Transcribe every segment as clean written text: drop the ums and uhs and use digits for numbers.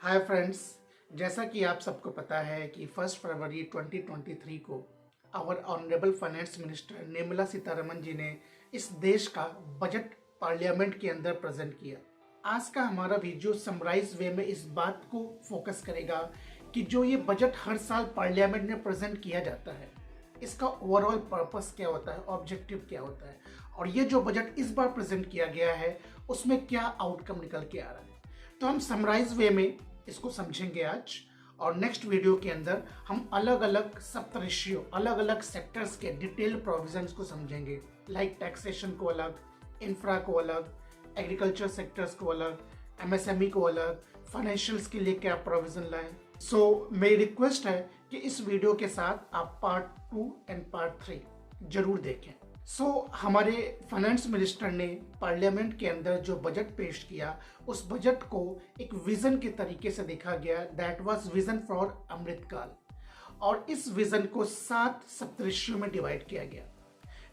Hi friends, जैसा कि आप सबको पता है कि 1 फरवरी 2023 को our honourable finance minister Nirmala Sitharaman ji ने इस देश का बजट पार्लियामेंट के अंदर प्रेजेंट किया। आज का हमारा वीडियो समराइज वे में इस बात को फोकस करेगा कि जो ये बजट हर साल पार्लियामेंट में प्रेजेंट किया जाता है, इसका ओवरऑल पर्पस क्या होता है, ऑब्जेक्टिव क्या होता है, और ये जो बजट इस बार प्रेजेंट किया गया है उसमें क्या आउटकम निकल के आ रहा है। तो हम समराइज वे में इसको समझेंगे आज, और नेक्स्ट वीडियो के अंदर हम अलग अलग सप्तऋषियों, अलग अलग सेक्टर्स के डिटेल प्रोविजंस को समझेंगे, लाइक टैक्सेशन को अलग, इंफ्रा को अलग, एग्रीकल्चर सेक्टर्स को अलग, एमएसएमई को अलग, फाइनेंशियल्स के लिए क्या प्रोविजन लाएं। सो मेरी रिक्वेस्ट है कि इस वीडियो के साथ आप पार्ट 2 एंड पार्ट 3 जरूर देखें। हमारे फाइनेंस मिनिस्टर ने पार्लियामेंट के अंदर जो बजट पेश किया, उस बजट को एक विजन के तरीके से देखा गया, दैट वाज विजन फॉर अमृतकाल। और इस विजन को 7 सप्तऋषियों में डिवाइड किया गया,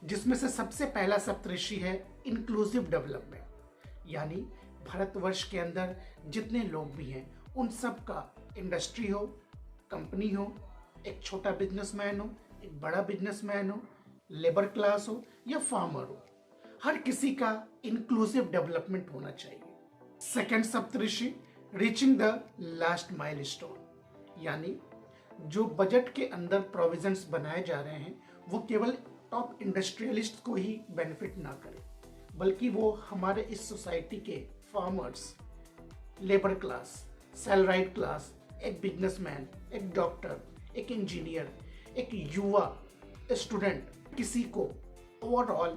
जिसमें से सबसे पहला सप्तऋषि है इंक्लूसिव डेवलपमेंट, यानी भारतवर्ष के अंदर जितने लोग भी हैं उन सब का, इंडस्ट्री हो, कंपनी हो, एक छोटा बिजनेसमैन हो, एक बड़ा बिजनेसमैन हो, लेबर क्लास हो या फार्मर हो, हर किसी का इंक्लूसिव डेवलपमेंट होना चाहिए। Second Saptarishi reaching the last milestone, यानी जो बजट के अंदर प्रोविजंस बनाए जा रहे हैं वो केवल टॉप इंडस्ट्रियलिस्ट को ही बेनिफिट ना करे, बल्कि वो हमारे इस सोसाइटी के farmers, labour class, salaried class, एक बिजनेसमैन, एक डॉक्टर, एक इंजीनियर, एक युवा, स्टूडेंट, किसी को, ओवरऑल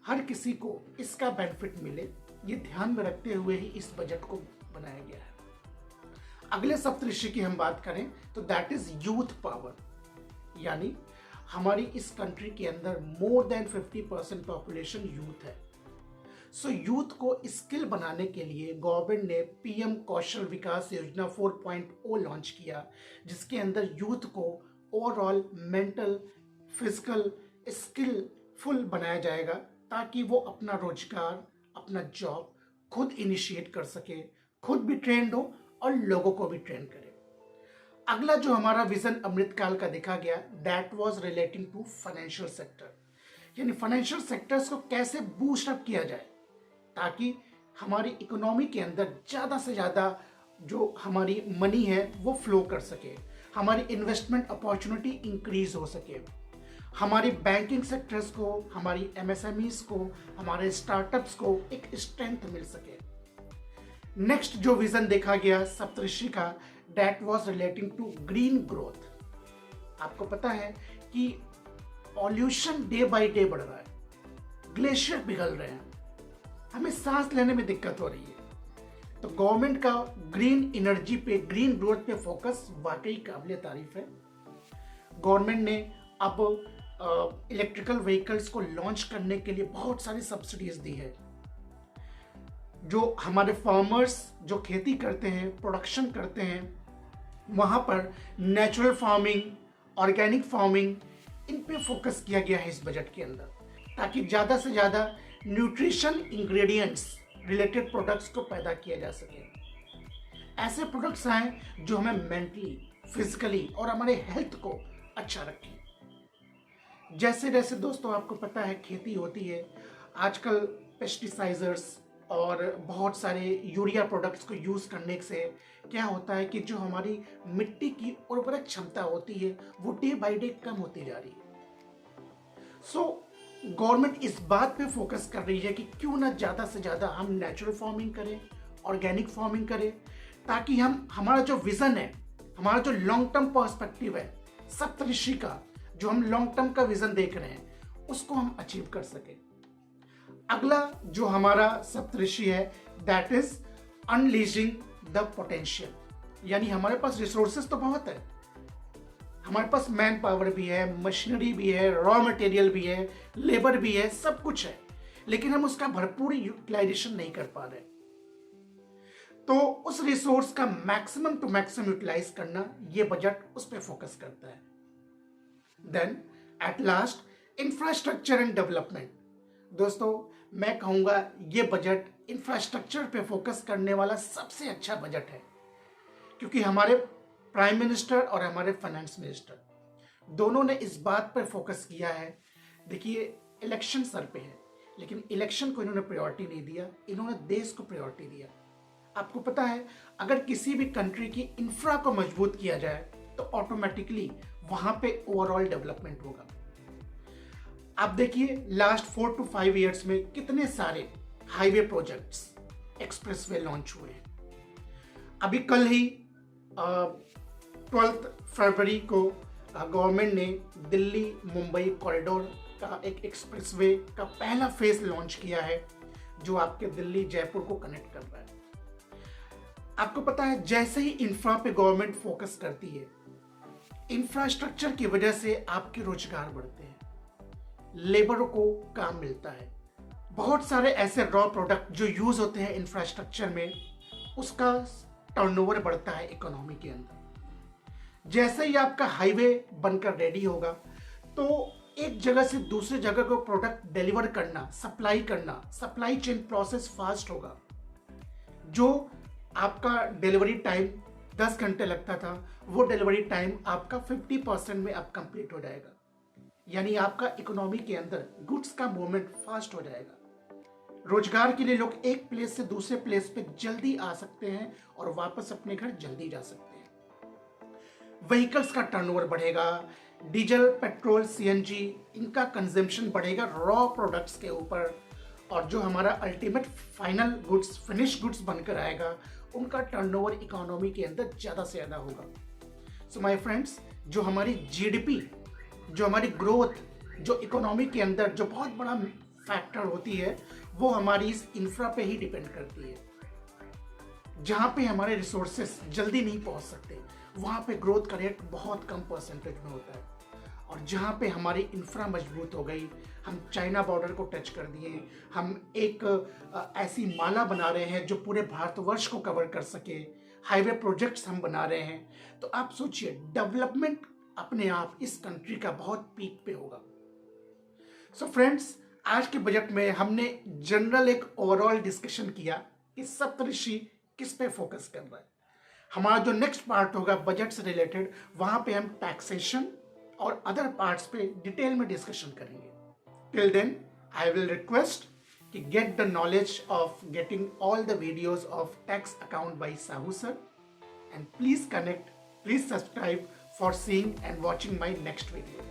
हर किसी को इसका बेनिफिट मिले, ये ध्यान में रखते हुए ही इस बजट को बनाया गया है। अगले सप्तऋषि की हम बात करें तो दैट इज यूथ पावर, यानी हमारी इस कंट्री के अंदर मोर देन 50% पॉपुलेशन यूथ है। यूथ को स्किल बनाने के लिए गवर्नमेंट ने पीएम कौशल विकास योजना 4.0 लॉन्च किया, जिसके अंदर यूथ को ओवरऑल मेंटल, फिजिकल, स्किलफुल बनाया जाएगा, ताकि वो अपना रोजगार, अपना जॉब खुद इनिशिएट कर सके, खुद भी ट्रेंड हो और लोगों को भी ट्रेन करे। अगला जो हमारा विजन अमृतकाल का देखा गया, that was relating to financial sector, यानी फाइनेंशियल सेक्टर्स को कैसे बूस्ट अप किया जाए ताकि हमारी इकोनॉमी के अंदर ज़्यादा से ज़्यादा जो हमारी मनी है वो फ्लो कर सके, हमारी इन्वेस्टमेंट अपॉर्चुनिटी इंक्रीज हो सके, हमारी बैंकिंग सेक्टर्स को, हमारी एमएसएमईज को, हमारे स्टार्टअप्स को एक स्ट्रेंथ मिल सके। नेक्स्ट जो विजन देखा गया सप्तऋषि का, that was relating to green growth. आपको पता है कि पॉल्यूशन डे बाय डे बढ़ रहा है, ग्लेशियर पिघल रहे हैं, हमें सांस लेने में दिक्कत हो रही है। तो गवर्नमेंट का ग्रीन एनर्जी पे, ग्रीन ग्रोथ पे फोकस वाकई काबिल तारीफ है। गवर्नमेंट ने अब इलेक्ट्रिकल व्हीकल्स को लॉन्च करने के लिए बहुत सारी सब्सिडीज दी है। जो हमारे फार्मर्स जो खेती करते हैं, प्रोडक्शन करते हैं, वहाँ पर नेचुरल फार्मिंग, ऑर्गेनिक फार्मिंग, इन पे फोकस किया गया है इस बजट के अंदर, ताकि ज़्यादा से ज़्यादा न्यूट्रिशन इंग्रेडिएंट्स रिलेटेड प्रोडक्ट्स को पैदा किया जा सके। ऐसे प्रोडक्ट्स आए जो हमें मेंटली, फिजिकली और हमारे हेल्थ को अच्छा रखें। जैसे जैसे दोस्तों आपको पता है खेती होती है, आजकल पेस्टिसाइजर्स और बहुत सारे यूरिया प्रोडक्ट्स को यूज़ करने से क्या होता है कि जो हमारी मिट्टी की उर्वरक क्षमता होती है वो डे बाय डे कम होती जा रही है। गवर्नमेंट इस बात पे फोकस कर रही है कि क्यों ना ज़्यादा से ज़्यादा हम नेचुरल फार्मिंग करें, ऑर्गेनिक फार्मिंग करें, ताकि हमारा जो विज़न है, हमारा जो लॉन्ग टर्म पर्सपेक्टिव है सप्तऋषि का, जो हम लॉन्ग टर्म का विजन देख रहे हैं, उसको हम अचीव कर सके। अगला जो हमारा सप्तऋषि है, that is unleashing the potential, यानी हमारे पास रिसोर्सेज तो बहुत है, हमारे पास मैन पावर भी है, मशीनरी भी है, रॉ मटेरियल भी है, लेबर भी है, सब कुछ है, लेकिन हम उसका भरपूर यूटिलाइजेशन नहीं कर पा रहे। तो उस रिसोर्स का मैक्सिमम टू मैक्सिमम यूटिलाइज करना, ये बजट उस पर फोकस करता है। Then at last infrastructure and development. दोस्तों मैं कहूँगा ये बजट इंफ्रास्ट्रक्चर पे फोकस करने वाला सबसे अच्छा बजट है, क्योंकि हमारे प्राइम मिनिस्टर और हमारे फाइनेंस मिनिस्टर दोनों ने इस बात पर फोकस किया है। देखिए, इलेक्शन सर पे है, लेकिन इलेक्शन को इन्होंने प्रायोरिटी नहीं दिया, इन्होंने देश को प्रायोरिटी दिया। आपको पता है, अगर किसी भी कंट्री की इंफ्रा को मजबूत किया जाए तो ऑटोमेटिकली वहां पे ओवरऑल डेवलपमेंट होगा। आप देखिए, लास्ट 4 to 5 इयर्स में कितने सारे हाईवे प्रोजेक्ट्स, एक्सप्रेसवे लॉन्च हुए हैं। अभी कल ही 12 फरवरी को गवर्नमेंट ने दिल्ली मुंबई कॉरिडोर का एक एक्सप्रेसवे का पहला फेज लॉन्च किया है, जो आपके दिल्ली जयपुर को कनेक्ट कर रहा है। आपको पता है, जैसे ही इंफ्रा पे गवर्नमेंट फोकस करती है, इंफ्रास्ट्रक्चर की वजह से आपके रोजगार बढ़ते हैं, लेबरों को काम मिलता है, बहुत सारे ऐसे रॉ प्रोडक्ट जो यूज होते हैं इंफ्रास्ट्रक्चर में, उसका टर्नओवर बढ़ता है इकोनॉमी के अंदर। जैसे ही आपका हाईवे बनकर रेडी होगा तो एक जगह से दूसरी जगह को प्रोडक्ट डिलीवर करना, सप्लाई चेन प्रोसेस फास्ट होगा। जो आपका डिलीवरी टाइम 10 घंटे लगता था, वो डिलीवरी टाइम आपका 50% में अब कंप्लीट हो जाएगा। यानी आपका इकोनॉमी के अंदर गुड्स का मूवमेंट फास्ट हो जाएगा। रोजगार के लिए लोग एक प्लेस से दूसरे प्लेस पे जल्दी आ सकते हैं और वापस अपने घर जल्दी जा सकते हैं। व्हीकल्स का टर्नओवर बढ़ेगा, डीजल, पेट्रोल, सीएनजी, इनका कंजम्पशन बढ़ेगा रॉ प्रोडक्ट्स के ऊपर, और जो हमारा ultimate final goods, finish goods बनकर आएगा, उनका टर्नओवर इकोनॉमी के अंदर ज़्यादा से ज़्यादा होगा। सो माय फ्रेंड्स, जो हमारी जीडीपी, जो हमारी ग्रोथ, जो इकोनॉमी के अंदर जो बहुत बड़ा फैक्टर होती है, वो हमारी इस इंफ्रा पे ही डिपेंड करती है। जहाँ पे हमारे रिसोर्सेस जल्दी नहीं पहुँच सकते, वहाँ पे ग्रोथ का रेट बहुत कम परसेंटेज में होता है। और जहाँ पे हमारी इंफ्रा मजबूत हो गई, हम चाइना बॉर्डर को टच कर दिए, हम एक ऐसी माला बना रहे हैं जो पूरे भारतवर्ष को कवर कर सके, हाईवे प्रोजेक्ट्स हम बना रहे हैं, तो आप सोचिए डेवलपमेंट अपने आप इस कंट्री का बहुत पीक पे होगा। सो फ्रेंड्स, आज के बजट में हमने जनरल एक ओवरऑल डिस्कशन किया कि सप्तऋषि किस पे फोकस कर रहा है। हमारा जो नेक्स्ट पार्ट होगा बजट से रिलेटेड, वहां पे हम टैक्सेशन और अदर पार्ट्स पे डिटेल में डिस्कशन करेंगे। Till then I will request कि get the knowledge of getting all the videos of tax account by Sahu sir, and please subscribe for seeing and watching my next video.